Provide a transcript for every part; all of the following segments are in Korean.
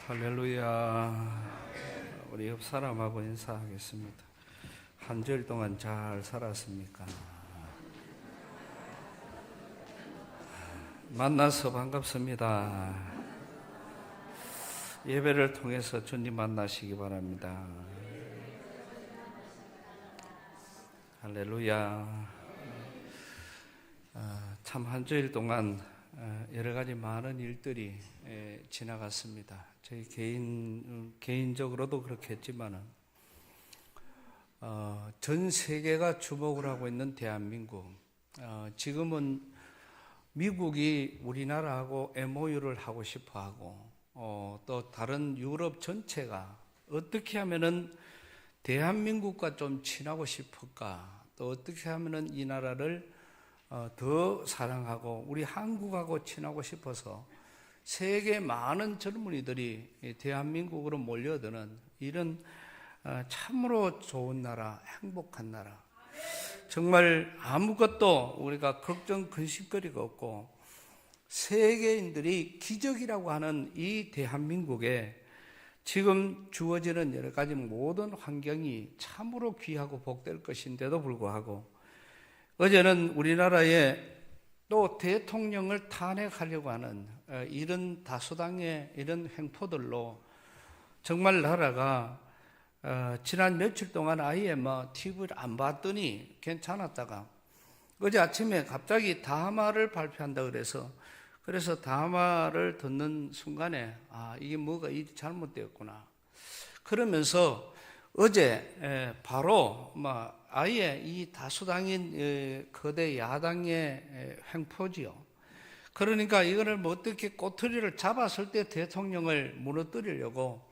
할렐루야. 우리 옆 사람하고 인사하겠습니다. 한 주일 동안 잘 살았습니까? 만나서 반갑습니다. 예배를 통해서 주님 만나시기 바랍니다. 할렐루야. 참 한 주일 동안 여러 가지 많은 일들이 지나갔습니다. 저희 개인적으로도 그렇겠지만은 전 세계가 주목을 하고 있는 대한민국. 지금은 미국이 우리나라하고 MOU를 하고 싶어하고 또 다른 유럽 전체가 어떻게 하면은 대한민국과 좀 친하고 싶을까, 또 어떻게 하면은 이 나라를 더 사랑하고 우리 한국하고 친하고 싶어서 세계 많은 젊은이들이 대한민국으로 몰려드는 이런 참으로 좋은 나라, 행복한 나라. 정말 아무것도 우리가 걱정, 근심거리가 없고 세계인들이 기적이라고 하는 이 대한민국에 지금 주어지는 여러 가지 모든 환경이 참으로 귀하고 복될 것인데도 불구하고 어제는 우리나라에 또 대통령을 탄핵하려고 하는 이런 다수당의 이런 횡포들로 정말 나라가 지난 며칠 동안 아예 TV를 안 봤더니 괜찮았다가 어제 아침에 갑자기 다마를 발표한다 그래서 다마를 듣는 순간에 이게 뭐가 잘못되었구나. 그러면서 어제 바로 아예 이 다수당인 거대 야당의 횡포지요. 그러니까 이거를 어떻게 꼬투리를 잡았을 때 대통령을 무너뜨리려고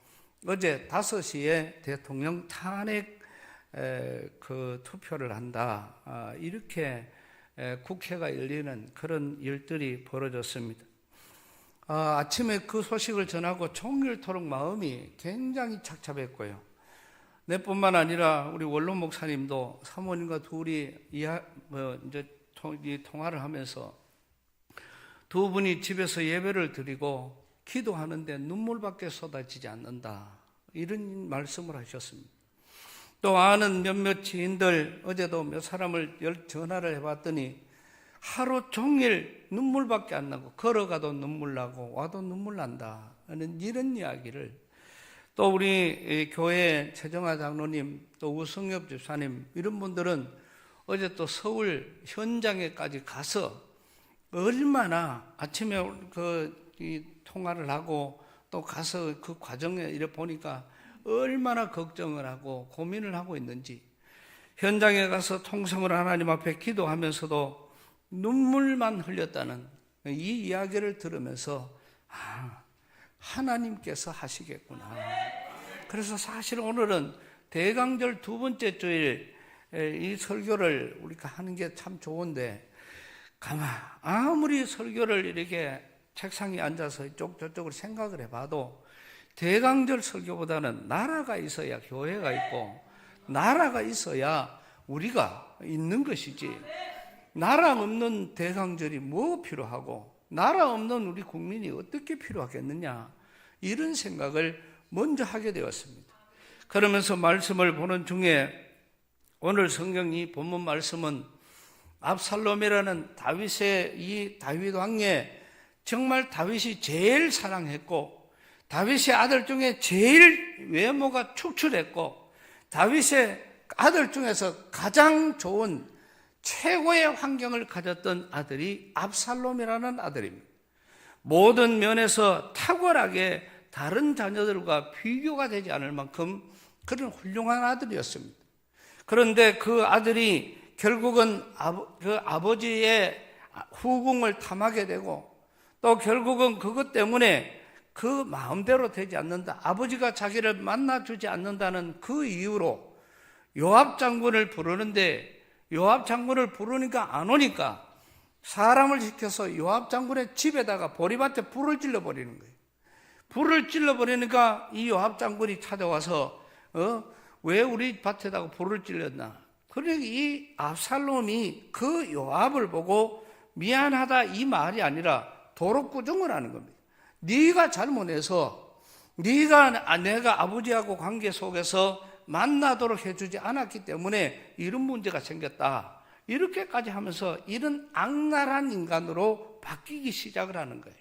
어제 5시에 대통령 탄핵 투표를 한다. 이렇게 국회가 열리는 그런 일들이 벌어졌습니다. 아침에 그 소식을 전하고 종일토록 마음이 굉장히 착잡했고요. 내뿐만 아니라 우리 원로 목사님도 사모님과 둘이 통화를 하면서 두 분이 집에서 예배를 드리고 기도하는데 눈물밖에 쏟아지지 않는다. 이런 말씀을 하셨습니다. 또 아는 몇몇 지인들 어제도 몇 사람을 전화를 해봤더니 하루 종일 눈물밖에 안 나고 걸어가도 눈물 나고 와도 눈물 난다 하는 이런 이야기를 또 우리 교회 최정아 장로님 또 우승엽 집사님 이런 분들은 어제 또 서울 현장에까지 가서 얼마나 아침에 이 통화를 하고 또 가서 그 과정에 이래 보니까 얼마나 걱정을 하고 고민을 하고 있는지 현장에 가서 통성을 하나님 앞에 기도하면서도 눈물만 흘렸다는 이 이야기를 들으면서 하나님께서 하시겠구나. 그래서 사실 오늘은 대강절 두 번째 주일 이 설교를 우리가 하는 게 참 좋은데 아무리 설교를 이렇게 책상에 앉아서 이쪽 저쪽을 생각을 해봐도 대강절 설교보다는 나라가 있어야 교회가 있고 나라가 있어야 우리가 있는 것이지 나라 없는 대강절이 뭐 필요하고 나라 없는 우리 국민이 어떻게 필요하겠느냐 이런 생각을 먼저 하게 되었습니다. 그러면서 말씀을 보는 중에 오늘 성경 이 본문 말씀은 압살롬이라는 다윗의 이 다윗 왕의 정말 다윗이 제일 사랑했고 다윗의 아들 중에 제일 외모가 축출했고 다윗의 아들 중에서 가장 좋은 최고의 환경을 가졌던 아들이 압살롬이라는 아들입니다. 모든 면에서 탁월하게 다른 자녀들과 비교가 되지 않을 만큼 그런 훌륭한 아들이었습니다. 그런데 그 아들이 결국은 그 아버지의 후궁을 탐하게 되고 또 결국은 그것 때문에 그 마음대로 되지 않는다. 아버지가 자기를 만나주지 않는다는 그 이유로 요압 장군을 부르는데 요압 장군을 부르니까 안 오니까 사람을 시켜서 요압 장군의 집에다가 보리밭에 불을 질러버리는 거예요. 불을 질러버리니까 이 요압 장군이 찾아와서 왜 우리 밭에다가 불을 질렀나? 그러니까 이 압살롬이 그 요압을 보고 미안하다 이 말이 아니라 도로 꾸중을 하는 겁니다. 네가 잘못해서 내가 아버지하고 관계 속에서 만나도록 해주지 않았기 때문에 이런 문제가 생겼다. 이렇게까지 하면서 이런 악랄한 인간으로 바뀌기 시작을 하는 거예요.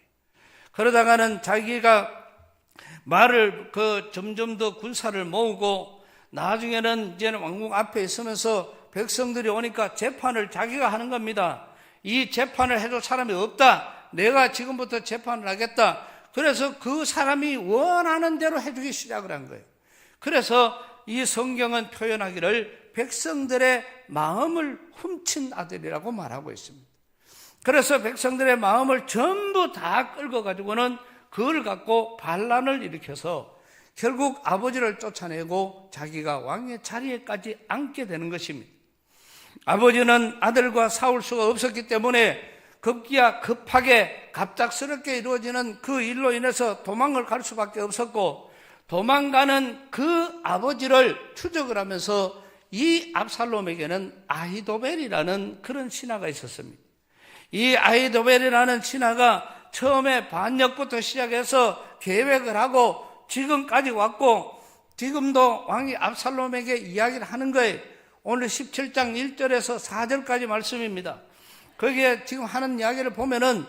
그러다가는 자기가 말을 점점 더 군사를 모으고 나중에는 이제는 왕궁 앞에 있으면서 백성들이 오니까 재판을 자기가 하는 겁니다. 이 재판을 해줄 사람이 없다. 내가 지금부터 재판을 하겠다. 그래서 그 사람이 원하는 대로 해주기 시작을 한 거예요. 그래서 이 성경은 표현하기를 백성들의 마음을 훔친 아들이라고 말하고 있습니다. 그래서 백성들의 마음을 전부 다 끌어가지고는 그걸 갖고 반란을 일으켜서 결국 아버지를 쫓아내고 자기가 왕의 자리에까지 앉게 되는 것입니다. 아버지는 아들과 싸울 수가 없었기 때문에 급하게 갑작스럽게 이루어지는 그 일로 인해서 도망을 갈 수밖에 없었고, 도망가는 그 아버지를 추적을 하면서 이 압살롬에게는 아히도벨이라는 그런 신하가 있었습니다. 이 아히도벨이라는 신하가 처음에 반역부터 시작해서 계획을 하고 지금까지 왔고, 지금도 왕이 압살롬에게 이야기를 하는 거예요. 오늘 17장 1절에서 4절까지 말씀입니다. 거기에 지금 하는 이야기를 보면은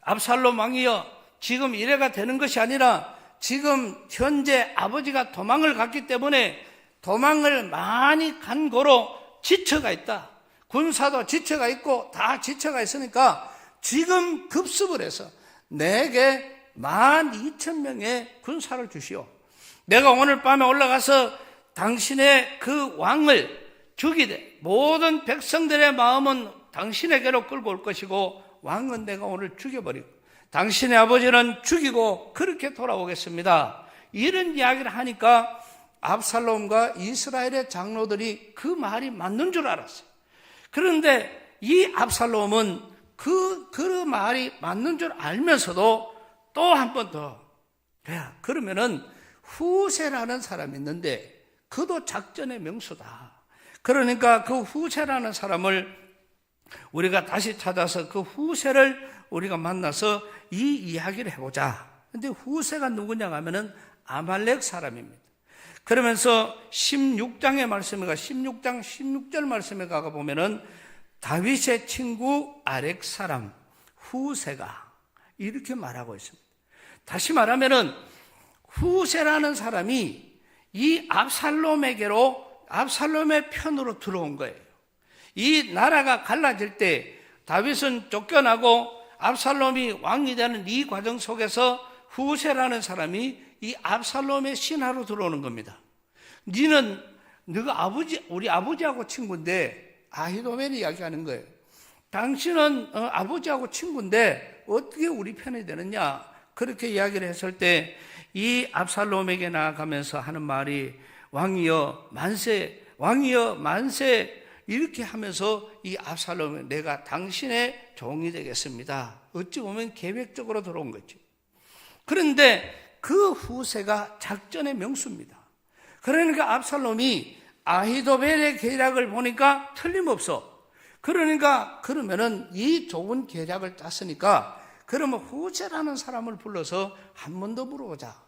압살롬 왕이여, 지금 이래가 되는 것이 아니라 지금 현재 아버지가 도망을 갔기 때문에 도망을 많이 간 거로 지쳐가 있다. 군사도 지쳐가 있고 다 지쳐가 있으니까 지금 급습을 해서 내게 12,000명의 군사를 주시오. 내가 오늘 밤에 올라가서 당신의 그 왕을 죽이되 모든 백성들의 마음은 당신에게로 끌고 올 것이고 왕은 내가 오늘 죽여버리고 당신의 아버지는 죽이고 그렇게 돌아오겠습니다. 이런 이야기를 하니까 압살롬과 이스라엘의 장로들이 그 말이 맞는 줄 알았어요. 그런데 이 압살롬은 그 말이 맞는 줄 알면서도 또 한 번 더, 야, 그러면은 후세라는 사람이 있는데 그도 작전의 명수다. 그러니까 그 후세라는 사람을 우리가 다시 찾아서 그 후세를 우리가 만나서 이 이야기를 해보자. 근데 후세가 누구냐 하면은 아말렉 사람입니다. 그러면서 16장의 말씀에 16장 16절 말씀에 가가 보면은 다윗의 친구 아렉 사람 후세가 이렇게 말하고 있습니다. 다시 말하면은 후세라는 사람이 이 압살롬에게로 압살롬의 편으로 들어온 거예요. 이 나라가 갈라질 때 다윗은 쫓겨나고 압살롬이 왕이 되는 이 과정 속에서 후세라는 사람이 이 압살롬의 신하로 들어오는 겁니다. 너가 우리 아버지하고 친구인데, 아히도벨이 이야기하는 거예요. 당신은 아버지하고 친구인데 어떻게 우리 편이 되느냐? 그렇게 이야기를 했을 때 이 압살롬에게 나아가면서 하는 말이 왕이여 만세, 왕이여 만세, 이렇게 하면서 이 압살롬은 내가 당신의 종이 되겠습니다. 어찌 보면 계획적으로 들어온 거죠. 그런데 그 후세가 작전의 명수입니다. 그러니까 압살롬이 아히도벨의 계략을 보니까 틀림없어. 그러면은 이 좋은 계략을 짰으니까 그러면 후세라는 사람을 불러서 한 번 더 물어보자.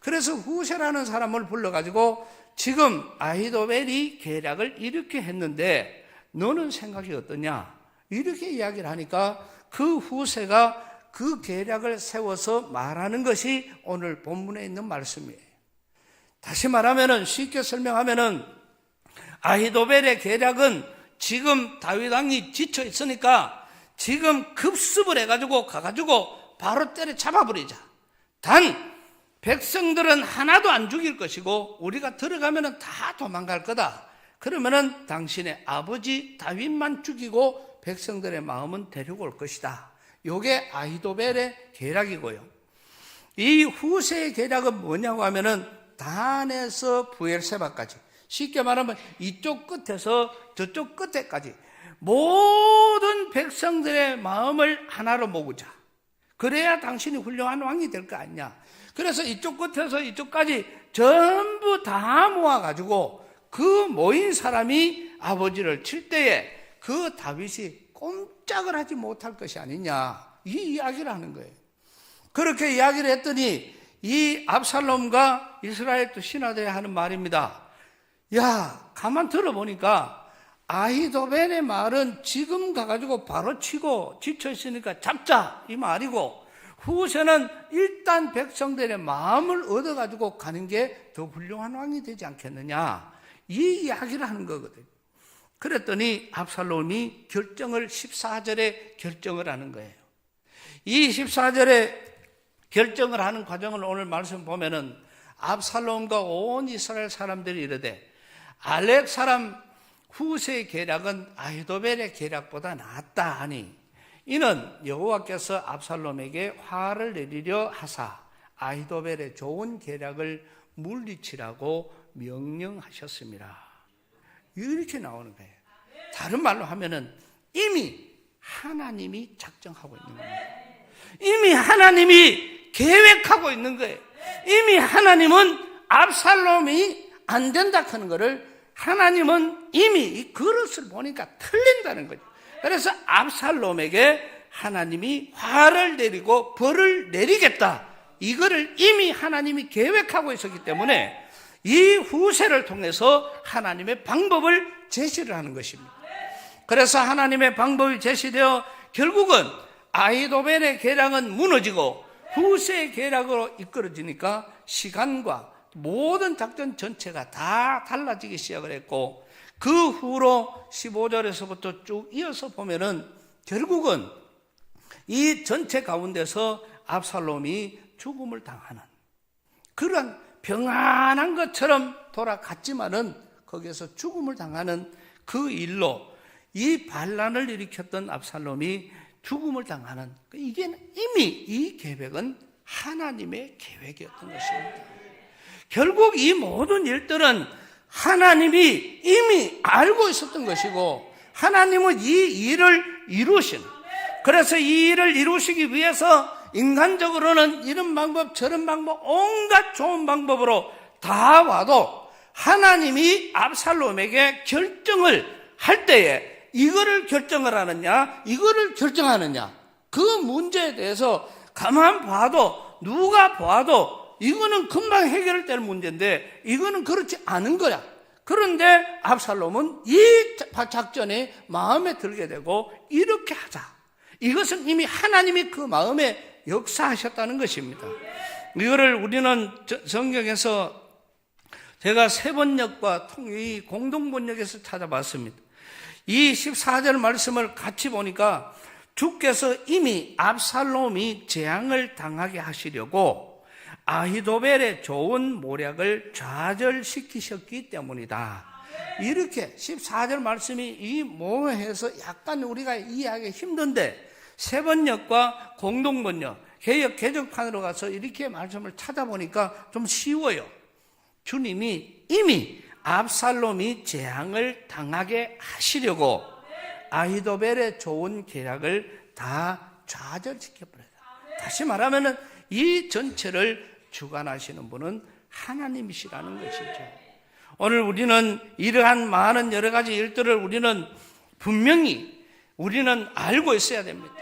그래서 후세라는 사람을 불러가지고 지금 아히도벨이 계략을 이렇게 했는데 너는 생각이 어떠냐? 이렇게 이야기를 하니까 그 후세가 그 계략을 세워서 말하는 것이 오늘 본문에 있는 말씀이에요. 다시 말하면은, 쉽게 설명하면은 아히도벨의 계략은 지금 다윗 왕이 지쳐 있으니까 지금 급습을 해가지고 가가지고 바로 때려 잡아버리자. 단 백성들은 하나도 안 죽일 것이고 우리가 들어가면은 다 도망갈 거다. 그러면은 당신의 아버지 다윗만 죽이고 백성들의 마음은 데리고 올 것이다. 요게 아히도벨의 계략이고요. 이 후세의 계략은 뭐냐고 하면은 단에서 부엘세바까지, 쉽게 말하면 이쪽 끝에서 저쪽 끝에까지 모든 백성들의 마음을 하나로 모으자. 그래야 당신이 훌륭한 왕이 될 거 아니냐. 그래서 이쪽 끝에서 이쪽까지 전부 다 모아가지고 그 모인 사람이 아버지를 칠 때에 그 다윗이 꼼짝을 하지 못할 것이 아니냐, 이 이야기를 하는 거예요. 그렇게 이야기를 했더니 이 압살롬과 이스라엘 또 신하들이 하는 말입니다. 야, 가만 들어보니까 아히도벨의 말은 지금 가가지고 바로 치고 지쳐있으니까 잡자 이 말이고, 후세는 일단 백성들의 마음을 얻어가지고 가는 게 더 훌륭한 왕이 되지 않겠느냐, 이 이야기를 하는 거거든요. 그랬더니 압살롬이 14절에 결정을 하는 거예요. 이 14절에 결정을 하는 과정을 오늘 말씀 보면은, 압살롬과 온 이스라엘 사람들이 이르되 알렉 사람 후세의 계략은 아히도벨의 계략보다 낫다 하니, 이는 여호와께서 압살롬에게 화를 내리려 하사 아히도벨의 좋은 계략을 물리치라고 명령하셨습니다. 이렇게 나오는 거예요. 다른 말로 하면은 이미 하나님이 작정하고 있는 겁니다. 이미 하나님이 계획하고 있는 거예요. 이미 하나님은 압살롬이 안 된다 하는 거를 하나님은 이미 이 그릇을 보니까 틀린다는 거죠. 그래서 압살롬에게 하나님이 화를 내리고 벌을 내리겠다, 이거를 이미 하나님이 계획하고 있었기 때문에 이 후세를 통해서 하나님의 방법을 제시를 하는 것입니다. 그래서 하나님의 방법이 제시되어 결국은 아히도벨의 계략은 무너지고 후세의 계략으로 이끌어지니까 시간과 모든 작전 전체가 다 달라지기 시작을 했고, 그 후로 15절에서부터 쭉 이어서 보면은 결국은 이 전체 가운데서 압살롬이 죽음을 당하는, 그런 평안한 것처럼 돌아갔지만은 거기에서 죽음을 당하는 그 일로 이 반란을 일으켰던 압살롬이 죽음을 당하는, 이게 이미 이 계획은 하나님의 계획이었던 것입니다. 결국 이 모든 일들은 하나님이 이미 알고 있었던 것이고, 하나님은 이 일을 이루신, 그래서 이 일을 이루시기 위해서 인간적으로는 이런 방법 저런 방법 온갖 좋은 방법으로 다 와도 하나님이 압살롬에게 결정을 할 때에 이거를 결정을 하느냐 이거를 결정하느냐, 그 문제에 대해서 가만 봐도 누가 봐도 이거는 금방 해결될 문제인데 이거는 그렇지 않은 거야. 그런데 압살롬은 이 작전에 마음에 들게 되고 이렇게 하자, 이것은 이미 하나님이 그 마음에 역사하셨다는 것입니다. 이거를 우리는 성경에서 제가 세번역과 이 공동번역에서 찾아봤습니다. 이 14절 말씀을 같이 보니까 주께서 이미 압살롬이 재앙을 당하게 하시려고 아히도벨의 좋은 모략을 좌절시키셨기 때문이다. 이렇게 14절 말씀이 이 모호해서 약간 우리가 이해하기 힘든데, 세번역과 공동번역, 개정판으로 가서 이렇게 말씀을 찾아보니까 좀 쉬워요. 주님이 이미 압살롬이 재앙을 당하게 하시려고 아히도벨의 좋은 계략을 다 좌절시켜버렸다. 다시 말하면 이 전체를 주관하시는 분은 하나님이시라는 것이죠. 오늘 우리는 이러한 많은 여러 가지 일들을 우리는 분명히 우리는 알고 있어야 됩니다.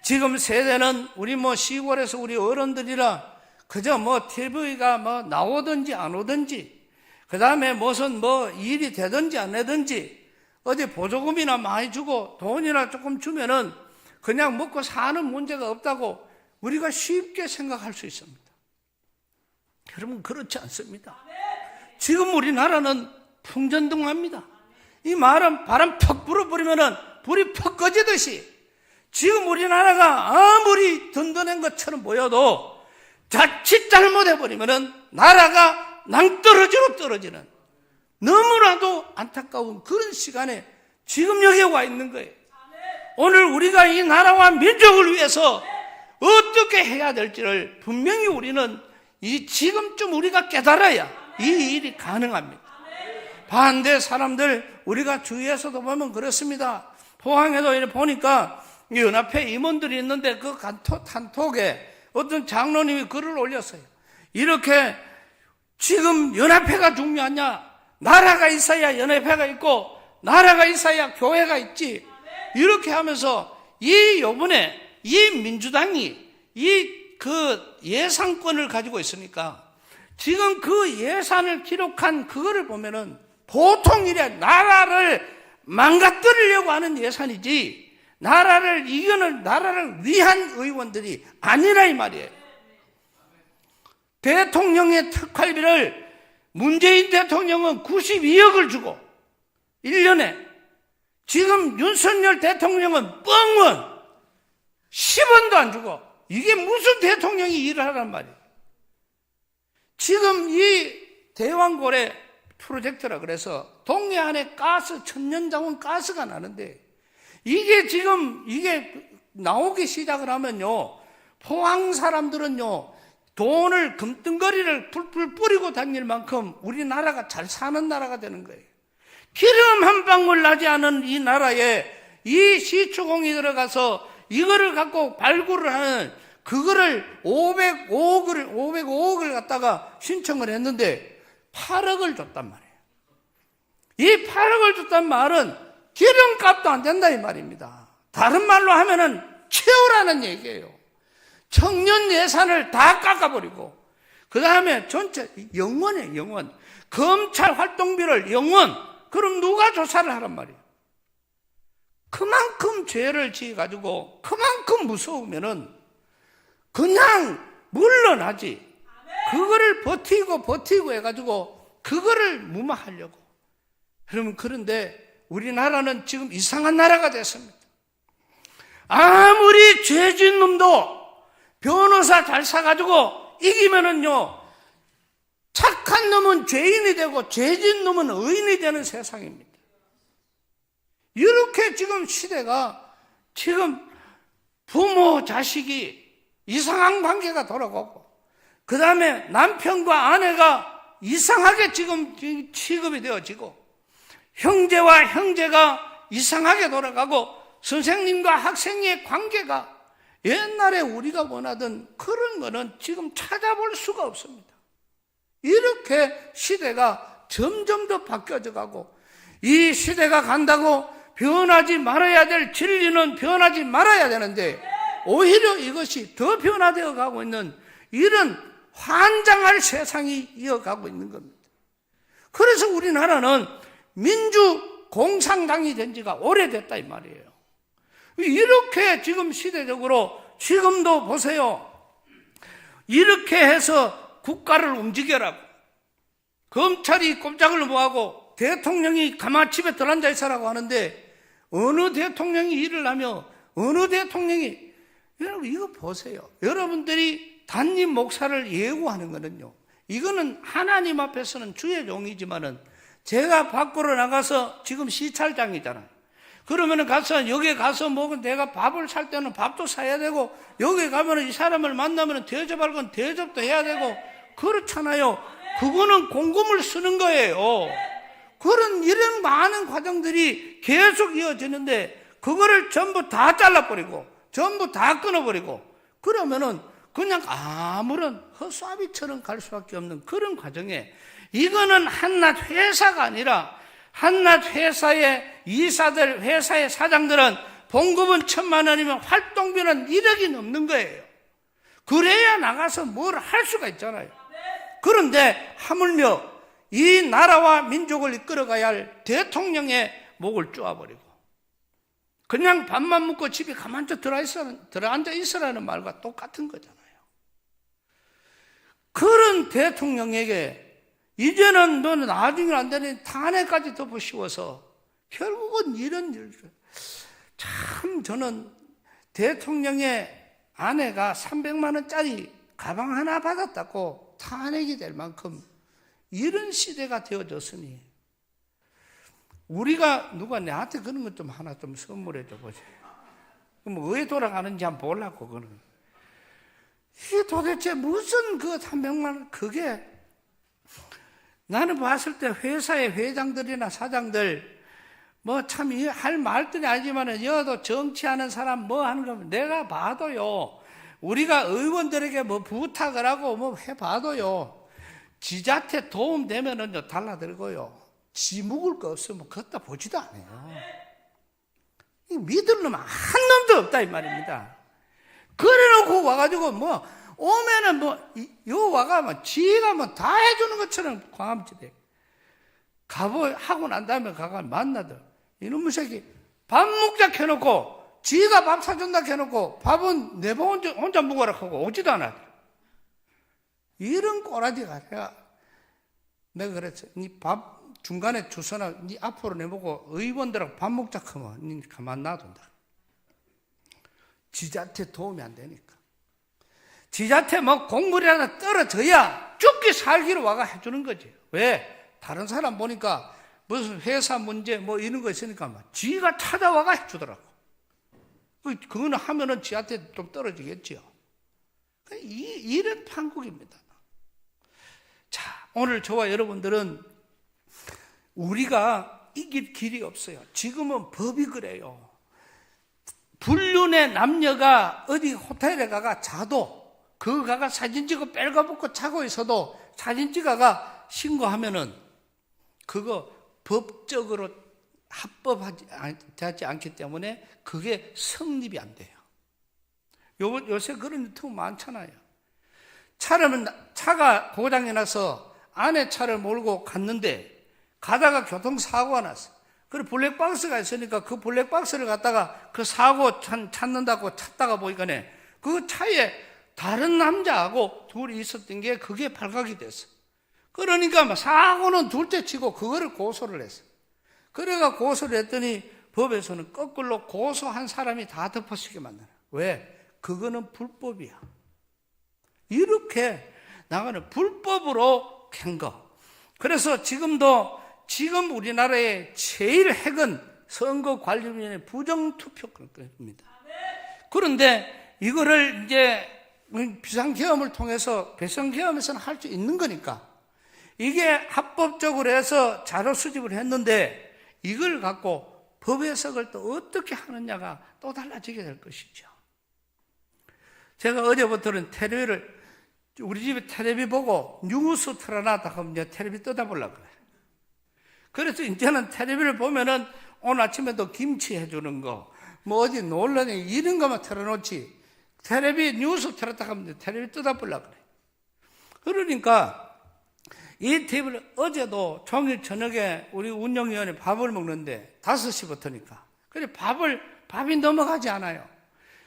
지금 세대는 우리 시골에서 우리 어른들이라 그저 TV가 나오든지 안 오든지, 그 다음에 무슨 일이 되든지 안 되든지, 어디 보조금이나 많이 주고 돈이나 조금 주면은 그냥 먹고 사는 문제가 없다고 우리가 쉽게 생각할 수 있습니다. 여러분, 그렇지 않습니다. 지금 우리나라는 풍전등화입니다. 이 말은 바람 퍽 불어버리면은 불이 퍽 꺼지듯이 지금 우리나라가 아무리 든든한 것처럼 보여도 자칫 잘못해버리면은 나라가 낭떠러지로 떨어지는, 너무나도 안타까운 그런 시간에 지금 여기에 와 있는 거예요. 오늘 우리가 이 나라와 민족을 위해서 어떻게 해야 될지를 분명히 우리는 지금쯤 우리가 깨달아야 이 일이 가능합니다. 반대 사람들 우리가 주위에서도 보면 그렇습니다. 포항에도 이렇게 보니까 연합회 임원들이 있는데 그 단톡에 어떤 장로님이 글을 올렸어요. 이렇게 지금 연합회가 중요하냐? 나라가 있어야 연합회가 있고 나라가 있어야 교회가 있지. 이렇게 하면서 요번에 이 민주당이 그 예산권을 가지고 있으니까 지금 그 예산을 기록한 그거를 보면은 보통 일에 나라를 망가뜨리려고 하는 예산이지 나라를 이겨낼 나라를 위한 의원들이 아니라 이 말이에요. 대통령의 특활비를 문재인 대통령은 92억을 주고 1년에 지금 윤석열 대통령은 뻥원 10원도 안 주고 이게 무슨 대통령이 일을 하란 말이에요. 지금 이 대왕고래 프로젝트라 그래서 동해 안에 가스 천년자원 가스가 나는데 이게 지금 이게 나오기 시작을 하면요 포항 사람들은요 돈을 금덩거리를 풀풀 뿌리고 다닐 만큼 우리나라가 잘 사는 나라가 되는 거예요. 기름 한 방울 나지 않은 이 나라에 이 시추공이 들어가서 이거를 갖고 발굴을 하는 그거를 505억을 갖다가 신청을 했는데 8억을 줬단 말이에요. 이 8억을 줬단 말은 기름값도 안 된다 이 말입니다. 다른 말로 하면은 채우라는 얘기예요. 청년 예산을 다 깎아버리고 그 다음에 전체 영원이에요. 영원. 검찰 활동비를 영원. 그럼 누가 조사를 하란 말이에요. 그만큼 죄를 지어가지고 그만큼 무서우면은 그냥 물러나지. 그거를 버티고 해가지고 그거를 무마하려고. 그런데 우리나라는 지금 이상한 나라가 됐습니다. 아무리 죄진 놈도 변호사 잘 사가지고 이기면은요 착한 놈은 죄인이 되고 죄진 놈은 의인이 되는 세상입니다. 이렇게 지금 시대가 지금 부모 자식이 이상한 관계가 돌아가고 그 다음에 남편과 아내가 이상하게 지금 취급이 되어지고 형제와 형제가 이상하게 돌아가고 선생님과 학생의 관계가 옛날에 우리가 원하던 그런 거는 지금 찾아볼 수가 없습니다. 이렇게 시대가 점점 더 바뀌어져 가고 이 시대가 간다고 변하지 말아야 될 진리는 변하지 말아야 되는데 오히려 이것이 더 변화되어 가고 있는 이런 환장할 세상이 이어가고 있는 겁니다. 그래서 우리나라는 민주공산당이 된 지가 오래됐다 이 말이에요. 이렇게 지금 시대적으로 지금도 보세요. 이렇게 해서 국가를 움직여라고 검찰이 꼼짝을 못하고 대통령이 가만 집에 들어앉아 있으라고 하는데 어느 대통령이 일을 하며 어느 대통령이 여러분 이거 보세요. 여러분들이 단임 목사를 예우하는 거는요. 이거는 하나님 앞에서는 주의 종이지만은 제가 밖으로 나가서 지금 시찰장이잖아요. 그러면은 가서 여기 가서 먹은 내가 밥을 살 때는 밥도 사야 되고 여기 가면은 이 사람을 만나면은 대접할 건 대접도 해야 되고 그렇잖아요. 그거는 공금을 쓰는 거예요. 그런 이런 많은 과정들이 계속 이어지는데 그거를 전부 다 잘라버리고 전부 다 끊어버리고 그러면은 그냥 아무런 헛수아비처럼 갈 수밖에 없는 그런 과정에 이거는 한낱 회사가 아니라 한낱 회사의 이사들, 회사의 사장들은 봉급은 1,000만 원이면 활동비는 1억이 넘는 거예요. 그래야 나가서 뭘 할 수가 있잖아요. 그런데 하물며 이 나라와 민족을 이끌어가야 할 대통령의 목을 쪼아버리고 그냥 밥만 먹고 집에 가만히 들어앉아 있으라는 말과 똑같은 거잖아요. 그런 대통령에게 이제는 너는 나중에 안 되니 탄핵까지 덮어 씌워서 결국은 이런 일. 참 저는 대통령의 아내가 300만 원짜리 가방 하나 받았다고 탄핵이 될 만큼 이런 시대가 되어졌으니 우리가 누가 내한테 그런 것 좀 하나 좀 선물해 줘 보세요. 그럼 왜 돌아가는지 한번 보려고 그는. 이게 도대체 무슨 그 300만 원 그게 나는 봤을 때 회사의 회장들이나 사장들 뭐 참 할 말들이 아니지만은 여도 정치하는 사람 뭐 하는 거면 내가 봐도요. 우리가 의원들에게 뭐 부탁을 하고 뭐 해봐도요. 지자체 도움 되면은요 달라들고요. 지 묵을 거 없으면 걷다 보지도 않아요. 믿을 놈 한 놈도 없다 이 말입니다. 그래놓고 와가지고 뭐 오면은 요 와가 지가 다 해주는 것처럼 광암지대. 하고 난 다음에 가가 만나더. 이놈의 새끼, 밥 먹자 해놓고, 지가 밥 사준다 해놓고, 밥은 내번 혼자 먹어라 하고 오지도 않아. 이런 꼬라지가 내가 그랬어. 니 밥 중간에 주소나 니 앞으로 내보고 의원들하고 밥 먹자 하면 니 가만 놔둔다. 지자체 도움이 안 되니까. 지자체 공물이라도 떨어져야 죽기 살기로 와가 해주는 거지. 왜? 다른 사람 보니까 무슨 회사 문제 이런 거 있으니까 지가 찾아와가 해주더라고. 그거는 하면은 지한테 좀 떨어지겠지요. 이런 판국입니다. 자, 오늘 저와 여러분들은 우리가 이길 길이 없어요. 지금은 법이 그래요. 불륜의 남녀가 어디 호텔에 가가 자도 그 가가 사진 찍어 빨가벗고 자고 있어도 사진 찍어가 신고하면은 그거 법적으로 합법하지 않기 때문에 그게 성립이 안 돼요. 요새 그런 유튜브 많잖아요. 차가 고장이 나서 아내 차를 몰고 갔는데 가다가 교통사고가 났어. 그리고 블랙박스가 있으니까 그 블랙박스를 갖다가 그 사고 찾는다고 찾다가 보니까네 그 차에 다른 남자하고 둘이 있었던 게 그게 발각이 됐어. 그러니까 사고는 둘째 치고 그거를 고소를 했어. 그래가 고소를 했더니 법에서는 거꾸로 고소한 사람이 다 덮어쓰게 만드는. 왜? 그거는 불법이야. 이렇게 나가는 불법으로 캔 거. 그래서 지금 우리나라의 제일 핵은 선거관리위원회 부정투표입니다. 그런데 이거를 이제 비상계엄을 통해서 배선계엄에서는 할 수 있는 거니까 이게 합법적으로 해서 자료 수집을 했는데 이걸 갖고 법 해석을 또 어떻게 하느냐가 또 달라지게 될 것이죠. 제가 어제부터는 우리 집에 텔레비 보고 뉴스 틀어놨다 하면 이제 텔레비 뜯어보려고 그래. 그래서 이제는 텔레비를 보면은 오늘 아침에도 김치 해주는 거, 어디 놀러니 이런 것만 틀어놓지. 텔레비 뉴스 틀었다 하면 텔레비 뜯어보려고 그래. 그러니까 이 TV를 어제도 종일 저녁에 우리 운영위원회 밥을 먹는데 5시부터니까. 그래 밥이 넘어가지 않아요.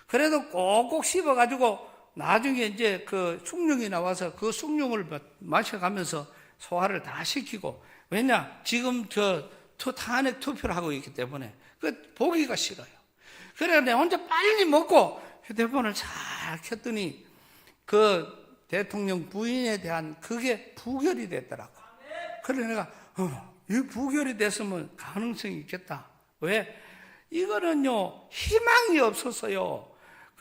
그래도 꼭꼭 씹어가지고 나중에 이제 그 숭늉이 나와서 그 숭늉을 마셔가면서 소화를 다 시키고, 왜냐? 지금 탄핵 투표를 하고 있기 때문에 보기가 싫어요. 그래 내가 혼자 빨리 먹고 휴대폰을 잘 켰더니 그 대통령 부인에 대한 그게 부결이 됐더라고. 그래서 내가 이 부결이 됐으면 가능성이 있겠다. 왜? 이거는요 희망이 없었어요.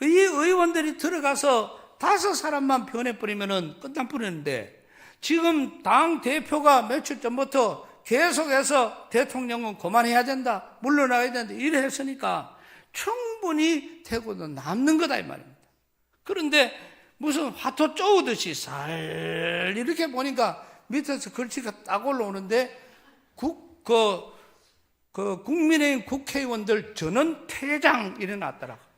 이 의원들이 들어가서 5사람만 변해버리면은 끝나버리는데 지금 당 대표가 며칠 전부터 계속해서 대통령은 그만해야 된다, 물러나야 된다 이래 했으니까 충분히 대구도 남는 거다 이 말입니다. 그런데 무슨 화토 쪼우듯이 살 이렇게 보니까 밑에서 글씨가 딱 올라오는데 국민의힘 국회의원들 전원 퇴장 이래 놨더라고.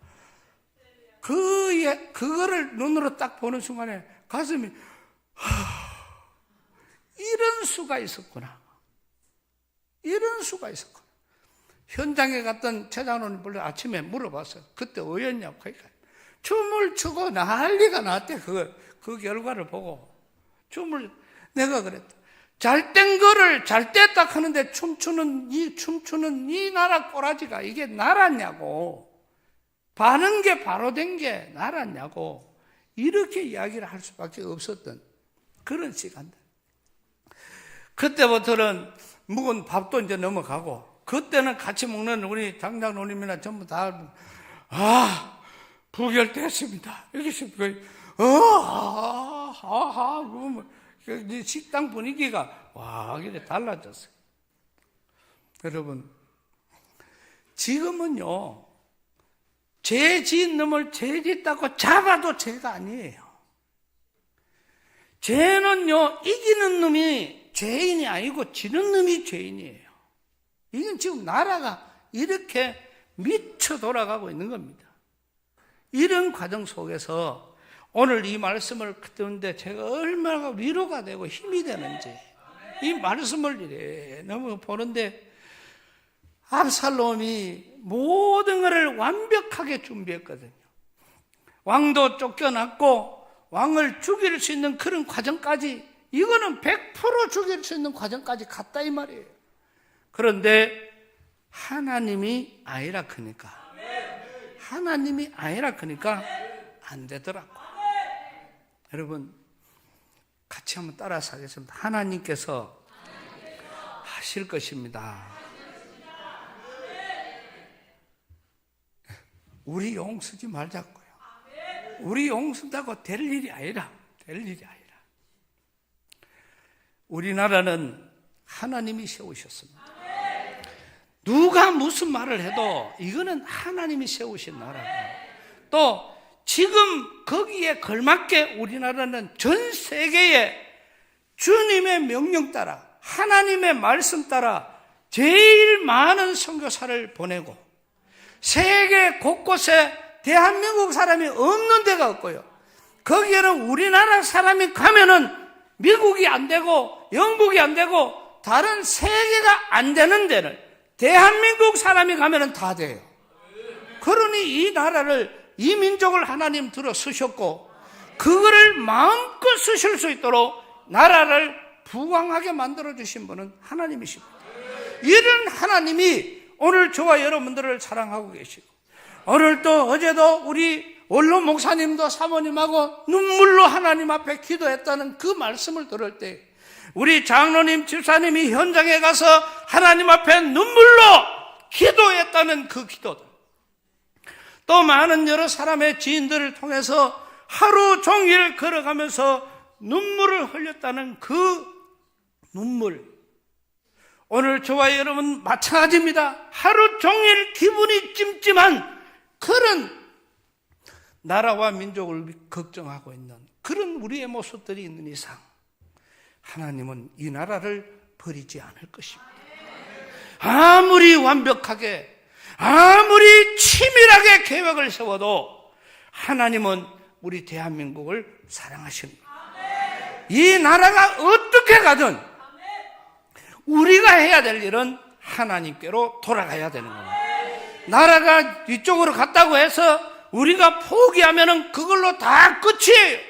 그거를 눈으로 딱 보는 순간에 가슴이 이런 수가 있었구나. 이런 수가 있었구나. 현장에 갔던 최장로님 불러 아침에 물어봤어요. 그때 어였냐고. 그러니까 춤을 추고 난리가 났대. 그 결과를 보고. 내가 그랬다. 잘된 거를 잘 뗐다 하는데 춤추는 이 나라 꼬라지가 이게 나라냐고. 바른 게 바로 된 게 나라냐고. 이렇게 이야기를 할 수밖에 없었던 그런 시간들. 그때부터는 묵은 밥도 이제 넘어가고, 그때는 같이 먹는 우리 장장로님이나 전부 다, 부결됐습니다. 이렇게 식당 분위기가 이게 달라졌어요. 여러분, 지금은요, 죄 지은 놈을 죄 짓다고 잡아도 죄가 아니에요. 죄는요, 이기는 놈이 죄인이 아니고 지는 놈이 죄인이에요. 이건 지금 나라가 이렇게 미쳐 돌아가고 있는 겁니다. 이런 과정 속에서 오늘 이 말씀을 듣는데 제가 얼마나 위로가 되고 힘이 되는지, 이 말씀을 너무 보는데, 압살롬이 모든 것을 완벽하게 준비했거든요. 왕도 쫓겨났고 왕을 죽일 수 있는 그런 과정까지, 이거는 100% 죽일 수 있는 과정까지 갔다 이 말이에요. 그런데 하나님이 아니라 크니까 안 되더라고. 여러분 같이 한번 따라서 하겠습니다. 하나님께서 하실 것입니다. 우리 용 쓰지 말자고요. 우리 용 쓴다고 될 일이 아니라. 우리나라는 하나님이 세우셨습니다. 누가 무슨 말을 해도 이거는 하나님이 세우신 나라고. 또 지금 거기에 걸맞게 우리나라는 전 세계에 주님의 명령 따라, 하나님의 말씀 따라 제일 많은 선교사를 보내고, 세계 곳곳에 대한민국 사람이 없는 데가 없고요. 거기에는 우리나라 사람이 가면은 미국이 안 되고 영국이 안 되고 다른 세계가 안 되는 데는 대한민국 사람이 가면은 다 돼요. 그러니 이 나라를, 이 민족을 하나님 들어 쓰셨고, 그거를 마음껏 쓰실 수 있도록 나라를 부강하게 만들어 주신 분은 하나님이십니다. 이런 하나님이 오늘 저와 여러분들을 사랑하고 계시고, 오늘 또 어제도 우리 원로 목사님도 사모님하고 눈물로 하나님 앞에 기도했다는 그 말씀을 들을 때, 우리 장로님 집사님이 현장에 가서 하나님 앞에 눈물로 기도했다는 그 기도들, 또 많은 여러 사람의 지인들을 통해서 하루 종일 걸어가면서 눈물을 흘렸다는 그 눈물, 오늘 저와 여러분 마찬가지입니다. 하루 종일 기분이 찜찜한 그런 나라와 민족을 걱정하고 있는 그런 우리의 모습들이 있는 이상 하나님은 이 나라를 버리지 않을 것입니다. 아무리 완벽하게, 아무리 치밀하게 계획을 세워도 하나님은 우리 대한민국을 사랑하십니다. 이 나라가 어떻게 가든 우리가 해야 될 일은 하나님께로 돌아가야 되는 겁니다. 나라가 이쪽으로 갔다고 해서 우리가 포기하면은 그걸로 다 끝이에요.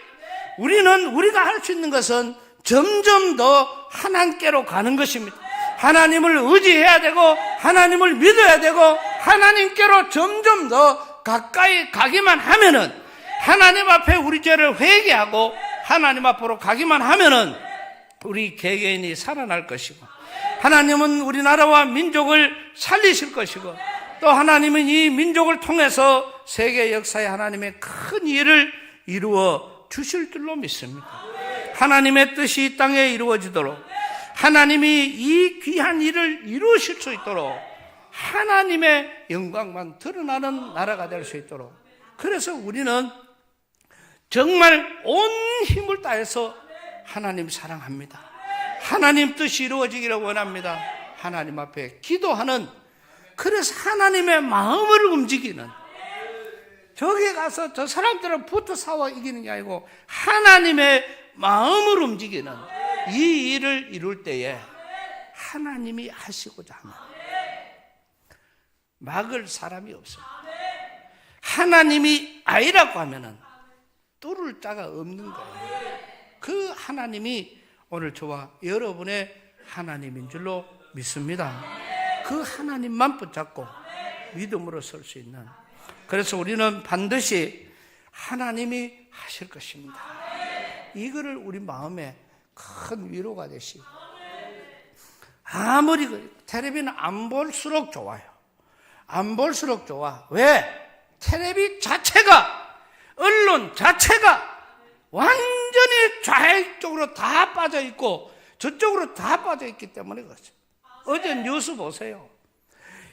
우리가 할 수 있는 것은 점점 더 하나님께로 가는 것입니다. 하나님을 의지해야 되고, 하나님을 믿어야 되고, 하나님께로 점점 더 가까이 가기만 하면은, 하나님 앞에 우리 죄를 회개하고 하나님 앞으로 가기만 하면은 우리 개개인이 살아날 것이고, 하나님은 우리나라와 민족을 살리실 것이고, 또 하나님은 이 민족을 통해서 세계 역사에 하나님의 큰 일을 이루어 주실 줄로 믿습니다. 하나님의 뜻이 이 땅에 이루어지도록, 하나님이 이 귀한 일을 이루실 수 있도록, 하나님의 영광만 드러나는 나라가 될 수 있도록, 그래서 우리는 정말 온 힘을 다해서 하나님 사랑합니다. 하나님 뜻이 이루어지기를 원합니다. 하나님 앞에 기도하는, 그래서 하나님의 마음을 움직이는, 저기 가서 저 사람들은 붙어 싸워 이기는 게 아니고 하나님의 마음을 움직이는 이 일을 이룰 때에 하나님이 하시고자 하면 막을 사람이 없습니다. 하나님이 아니라고 하면은 뚫을 자가 없는 거예요. 그 하나님이 오늘 저와 여러분의 하나님인 줄로 믿습니다. 그 하나님만 붙잡고 믿음으로 설 수 있는, 그래서 우리는 반드시 하나님이 하실 것입니다. 이거를 우리 마음에 큰 위로가 되시고, 아무리 텔레비는 안 볼수록 좋아요. 안 볼수록 좋아. 왜? 텔레비 자체가, 언론 자체가 완전히 좌익쪽으로 다 빠져 있고 저쪽으로 다 빠져 있기 때문에 그렇죠. 어제 뉴스 보세요.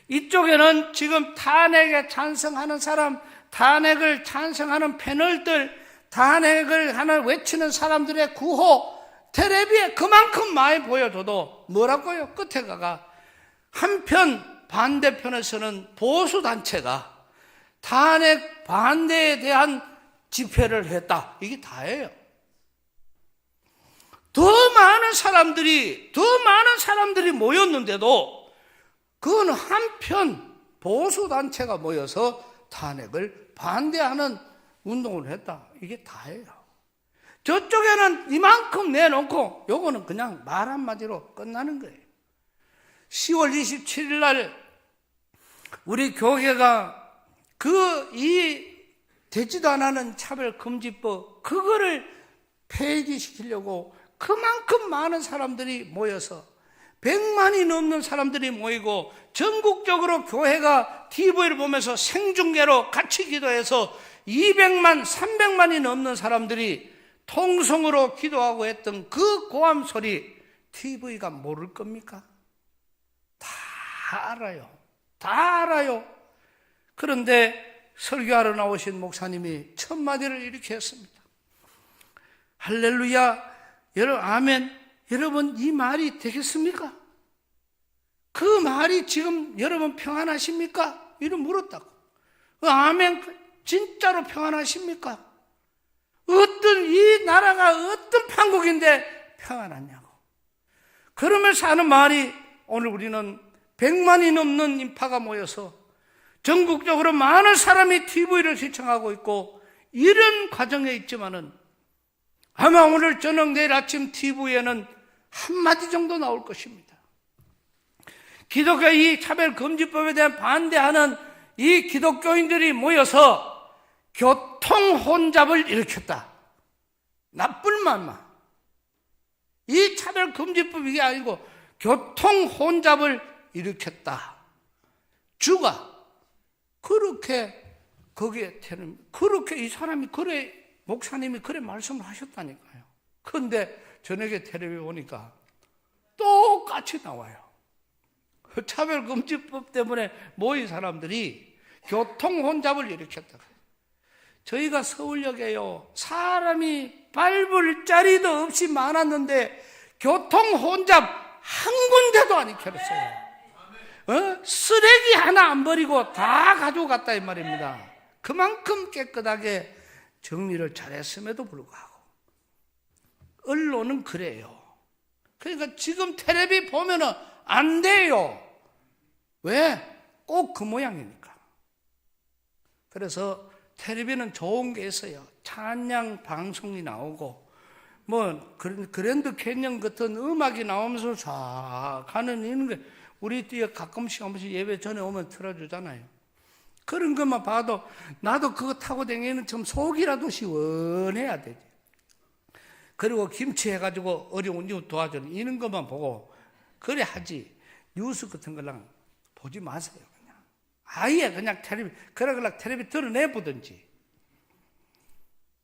이쪽에는 지금 탄핵에 찬성하는 사람, 탄핵을 찬성하는 패널들, 탄핵을 하나 외치는 사람들의 구호, 텔레비에 그만큼 많이 보여줘도 뭐라고요? 끝에 가가 한편 반대편에서는 보수단체가 탄핵 반대에 대한 집회를 했다. 이게 다예요. 더 많은 사람들이 모였는데도 그건 한편 보수단체가 모여서 탄핵을 반대하는 운동을 했다. 이게 다예요. 저쪽에는 이만큼 내놓고 요거는 그냥 말 한마디로 끝나는 거예요. 10월 27일 날 우리 교회가 이 되지도 않는 차별금지법 그거를 폐기시키려고 그만큼 많은 사람들이 모여서 100만이 넘는 사람들이 모이고 전국적으로 교회가 TV를 보면서 생중계로 같이 기도해서 200만, 300만이 넘는 사람들이 통성으로 기도하고 했던 그 고함 소리 TV가 모를 겁니까? 다 알아요. 다 알아요. 그런데 설교하러 나오신 목사님이 첫 마디를 이렇게 했습니다. 할렐루야, 여러분, 아멘. 여러분, 이 말이 되겠습니까? 그 말이 지금 여러분 평안하십니까? 이런 물었다고. 아멘, 진짜로 평안하십니까? 이 나라가 어떤 판국인데 평안하냐고. 그러면서 하는 말이 오늘 우리는 100만이 넘는 인파가 모여서 전국적으로 많은 사람이 TV를 시청하고 있고 이런 과정에 있지만은 아마 오늘 저녁 내일 아침 TV에는 한마디 정도 나올 것입니다. 기독교 이 차별금지법에 대한 반대하는 이 기독교인들이 모여서 교통혼잡을 일으켰다. 나쁜 말만. 이 차별금지법 이게 아니고 교통혼잡을 일으켰다. 주가 그렇게 거기에 그렇게 이 사람이 그래 목사님이 그래 말씀을 하셨다니까요. 그런데 저녁에 텔레비전 보니까 똑같이 나와요. 차별금지법 때문에 모인 사람들이 교통혼잡을 일으켰다. 저희가 서울역에요, 사람이 밟을 자리도 없이 많았는데 교통혼잡 한 군데도 안 일으켰어요. 쓰레기 하나 안 버리고 다 가지고 갔다 이 말입니다. 그만큼 깨끗하게 정리를 잘했음에도 불구하고 언론은 그래요. 그러니까 지금 텔레비 보면은 안 돼요. 왜? 꼭 그 모양이니까. 그래서 텔레비는 좋은 게 있어요. 찬양 방송이 나오고 뭐 그랜드 캐년 같은 음악이 나오면서 쫙 가는 이런 게 우리 뒤에 가끔씩 한 번씩 예배 전에 오면 틀어주잖아요. 그런 것만 봐도 나도 그거 타고 다니는 좀 속이라도 시원해야 되지. 그리고 김치 해가지고 어려운 이웃 도와주는 이런 것만 보고 그래 하지. 뉴스 같은 거랑 보지 마세요. 그냥 아예 그냥 텔레비 그러길래 텔레비 드러내보든지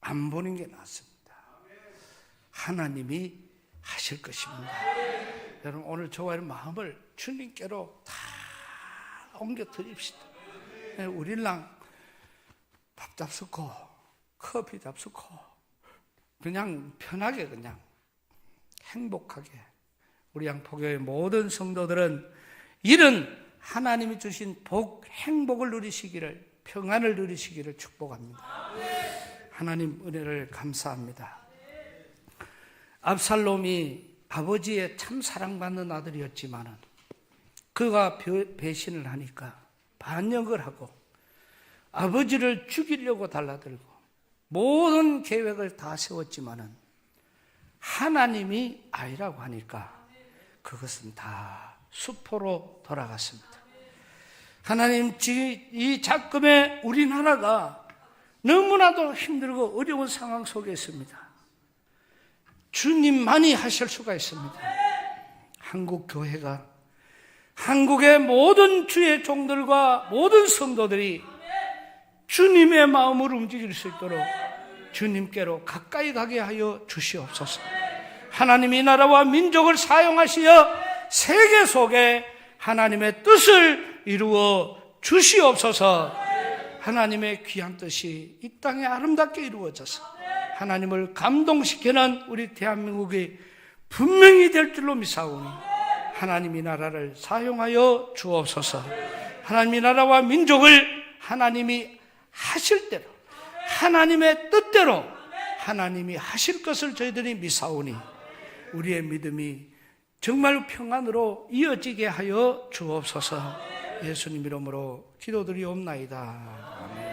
안 보는 게 낫습니다. 하나님이 하실 것입니다. 여러분 오늘 저와 이런 마음을 주님께로 다 옮겨 드립시다. 우리랑 밥 잡수고 커피 잡수고 그냥 편하게 그냥 행복하게 우리 양포교회 모든 성도들은 이런 하나님이 주신 복, 행복을 누리시기를 평안을 누리시기를 축복합니다. 하나님 은혜를 감사합니다. 압살롬이 아버지의 참 사랑받는 아들이었지만은 그가 배신을 하니까 반역을 하고 아버지를 죽이려고 달라들고 모든 계획을 다 세웠지만은 하나님이 아니라고 하니까 그것은 다 수포로 돌아갔습니다. 하나님, 이 작금의 우리나라가 너무나도 힘들고 어려운 상황 속에 있습니다. 주님만이 하실 수가 있습니다. 한국 교회가 한국의 모든 주의 종들과 모든 성도들이 주님의 마음을 움직일 수 있도록 주님께로 가까이 가게 하여 주시옵소서. 하나님 이 나라와 민족을 사용하시어 세계 속에 하나님의 뜻을 이루어 주시옵소서. 하나님의 귀한 뜻이 이 땅에 아름답게 이루어져서 하나님을 감동시키는 우리 대한민국이 분명히 될 줄로 믿사오니 하나님 이 나라를 사용하여 주옵소서. 하나님 이 나라와 민족을 하나님이 하실 대로 하나님의 뜻대로 하나님이 하실 것을 저희들이 믿사오니 우리의 믿음이 정말 평안으로 이어지게 하여 주옵소서. 예수님 이름으로 기도드리옵나이다. 아멘.